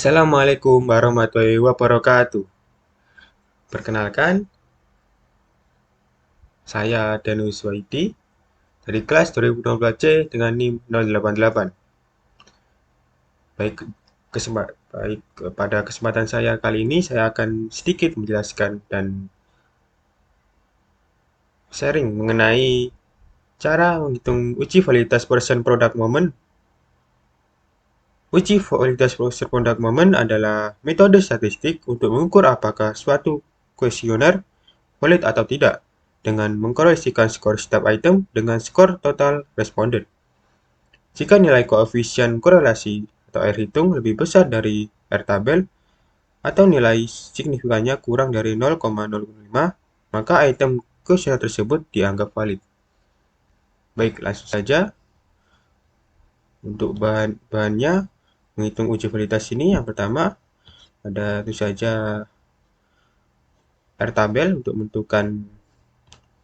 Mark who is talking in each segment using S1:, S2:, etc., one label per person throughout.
S1: Assalamualaikum warahmatullahi wabarakatuh. Perkenalkan, saya Danus Waidi dari kelas 2012C dengan NIM 088. Pada kesempatan saya kali ini saya akan sedikit menjelaskan dan sharing mengenai cara menghitung uji validitas person product moment. Uji validitas person product moment adalah metode statistik untuk mengukur apakah suatu kuesioner valid atau tidak, dengan mengkorelasikan skor setiap item dengan skor total responden. Jika nilai koefisien korelasi atau R hitung lebih besar dari R tabel atau nilai signifikannya kurang dari 0,05, maka item kuesioner tersebut dianggap valid. Baik, langsung saja. Untuk bahannya menghitung uji validitas ini, yang pertama ada itu saja R tabel untuk menentukan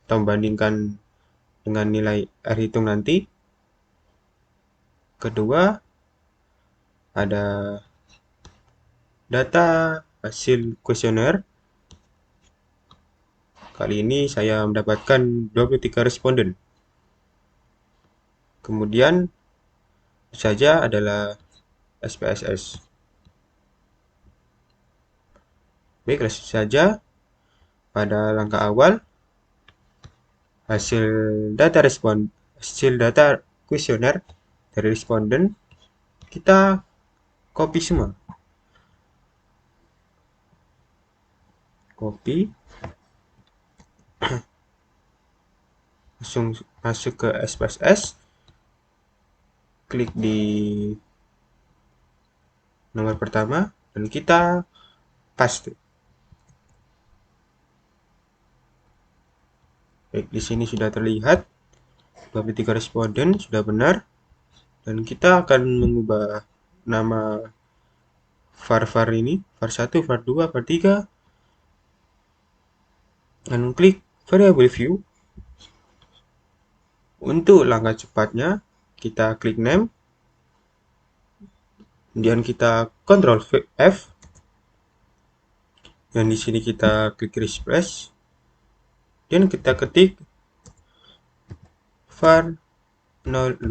S1: atau membandingkan dengan nilai R hitung nanti. Kedua, ada data hasil kuesioner. Kali ini saya mendapatkan 23 responden. Kemudian saja adalah SPSS. Baik, langsung saja pada langkah awal hasil data kuesioner dari responden kita copy semua. Copy, langsung masuk ke SPSS, klik di nomor pertama dan kita paste. Baik, di sini sudah terlihat 23 responden sudah benar, dan kita akan mengubah nama var ini, var1, var2, var3, dan klik variable view. Untuk langkah cepatnya, kita klik name, kemudian kita Ctrl F, dan di sini kita klik refresh, dan kita ketik var 000.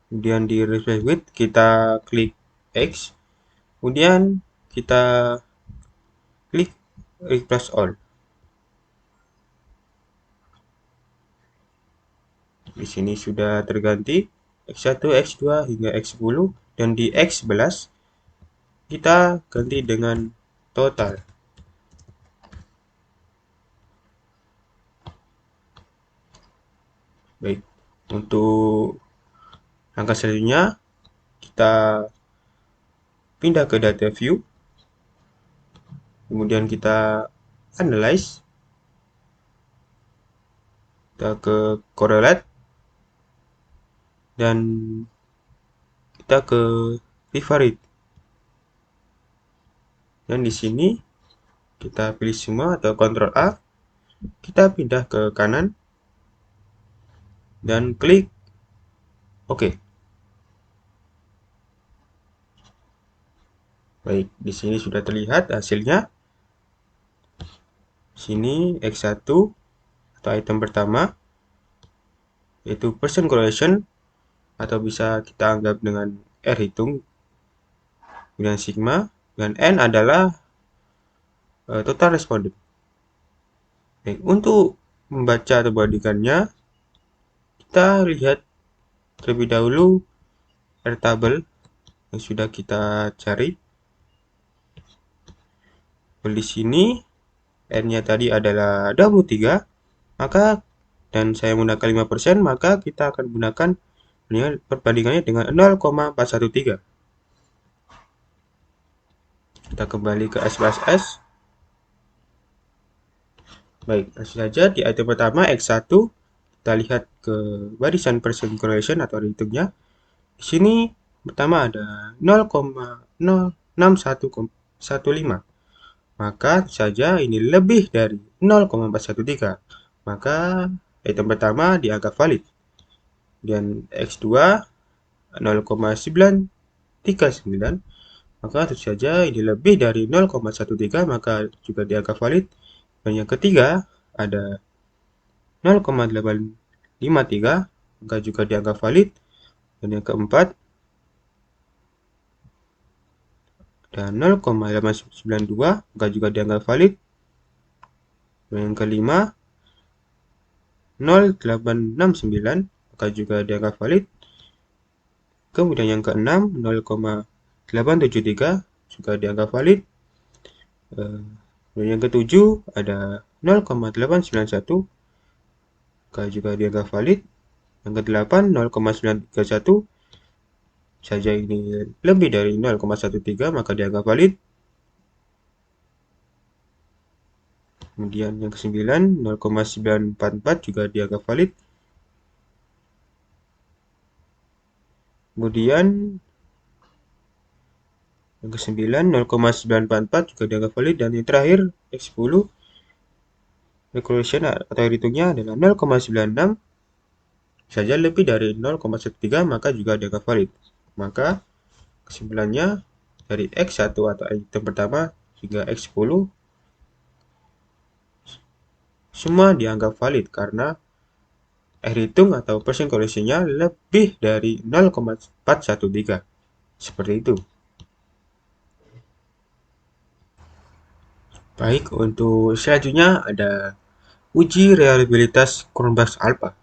S1: Kemudian di refresh with kita klik X, kemudian kita klik refresh all. Di sini sudah terganti X1, X2 hingga X10, dan di X11 kita ganti dengan total. Baik, untuk langkah selanjutnya kita pindah ke data view, kemudian kita analyze, kita ke correlate, dan kita ke favorite. Dan di sini kita pilih semua atau Ctrl A, kita pindah ke kanan dan klik OK. Baik, di sini sudah terlihat hasilnya. Sini X1 atau item pertama, yaitu person correlation, atau bisa kita anggap dengan R hitung, kemudian sigma, dan N adalah total responden. Baik, untuk membaca atau bandingkannya, kita lihat terlebih dahulu R tabel yang sudah kita cari. Di sini N-nya tadi adalah 23, maka dan saya menggunakan 5%, maka kita akan gunakan perbandingannya dengan 0,413. Kita kembali ke SPSS. Baik, langsung saja di item pertama X1, kita lihat ke barisan person correlation atau hitungnya. Di sini pertama ada 0,06115. Maka saja ini lebih dari 0,413. Maka item pertama dianggap valid. Dan X2 0,939, Maka tentu saja ini lebih dari 0,13 maka juga dianggap valid. Dan yang ketiga ada 0,853 maka juga dianggap valid. Dan yang keempat ada 0,892 maka juga dianggap valid. Dan yang kelima 0,869 maka juga dianggap valid. Kemudian yang keenam 0,873 juga dianggap valid. Dan yang ketujuh ada 0,891 maka juga dianggap valid. Yang kedelapan 0,931 saja ini lebih dari 0,13 maka dianggap valid. Kemudian yang ke-9 0,944 juga dianggap valid. Kemudian yang ke-9 0,944 juga dianggap valid. Dan yang terakhir X10 recursion atau hitungnya adalah 0,96 saja lebih dari 0,13 maka juga dianggap valid. Maka kesimpulannya dari X1 atau item pertama hingga X10 semua dianggap valid karena hitung atau persen correlation-nya lebih dari 0,413. Seperti itu. Baik, untuk selanjutnya ada uji reliabilitas Cronbach's Alpha.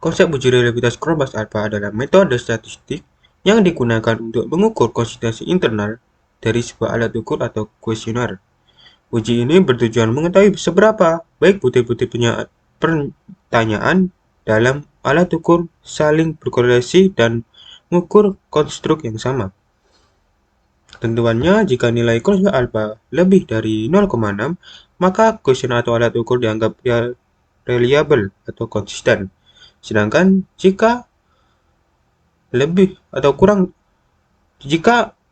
S1: Konsep uji reliabilitas Cronbach's Alpha adalah metode statistik yang digunakan untuk mengukur konsistensi internal dari sebuah alat ukur atau kuesioner. Uji ini bertujuan mengetahui seberapa baik butir-butir pertanyaan dalam alat ukur saling berkorelasi dan mengukur konstruk yang sama. Ketentuannya, jika nilai Cronbach alpha lebih dari 0,6, maka kuesioner atau alat ukur dianggap reliable atau konsisten. Sedangkan jika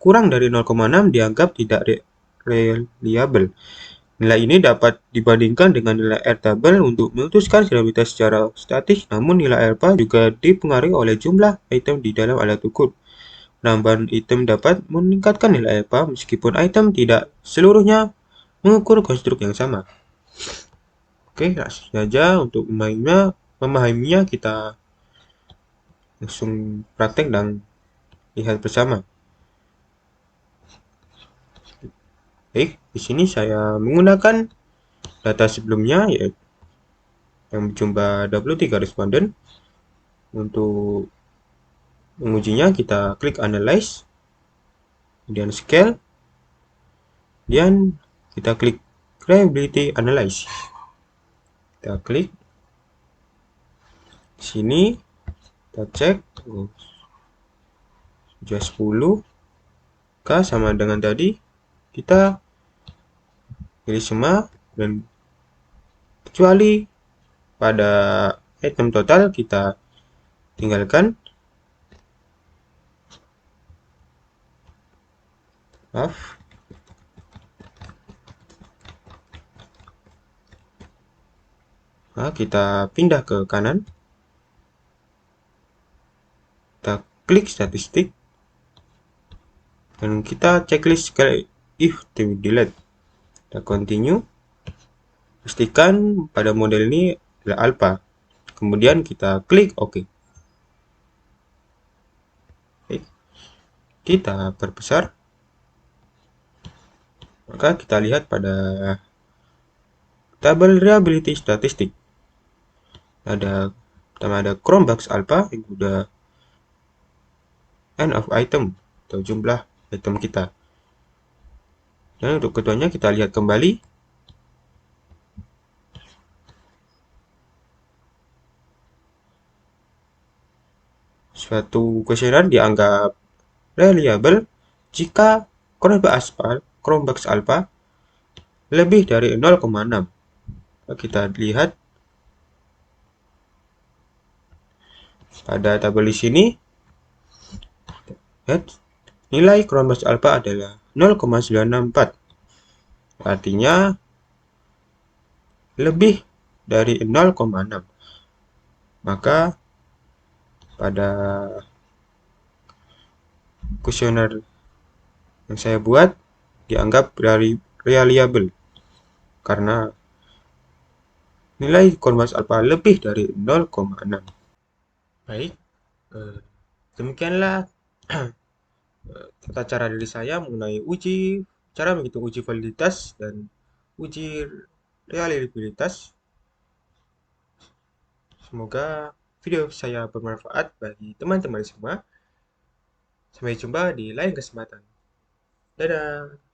S1: kurang dari 0,6 dianggap tidak reliable. Nilai ini dapat dibandingkan dengan nilai R tabel untuk memutuskan reliabilitas secara statis, namun nilai alpha juga dipengaruhi oleh jumlah item di dalam alat ukur. Penambahan item dapat meningkatkan nilai alpha meskipun item tidak seluruhnya mengukur konstruk yang sama. Oke, langsung saja untuk memahaminya kita langsung praktek dan lihat bersama. Baik, di sini saya menggunakan data sebelumnya yaitu yang berjumlah 23 responden. Untuk mengujinya kita klik analyze, kemudian scale, dan kita klik reliability analyze. Kita klik sini, kita cek sudah 10 k sama dengan tadi. Kita pilih semua dan kecuali pada item total kita tinggalkan. Maaf. Nah, kita pindah ke kanan. Kita klik statistik. Dan kita checklist sekali if to delete. Kita continue. Pastikan pada model ini adalah alpha. Kemudian kita klik OK. Baik. Kita perbesar. Maka kita lihat pada tabel reliability statistik. Pertama ada Cronbach's alpha yang sudah end of item atau jumlah item kita. Dan untuk keduanya kita lihat kembali. Suatu kuesioner dianggap reliable jika Cronbach's alpha lebih dari 0,6. Kita lihat pada tabel di sini. Nilai Cronbach's alpha adalah 0,964. Artinya lebih dari 0,6. Maka pada kuesioner yang saya buat dianggap reliable karena nilai Kormas Alpha lebih dari 0,6. Baik, eh, demikianlah tata cara dari saya mengenai cara menghitung uji validitas dan uji reliabilitas. Semoga video saya bermanfaat bagi teman-teman semua. Sampai jumpa di lain kesempatan. Dadah.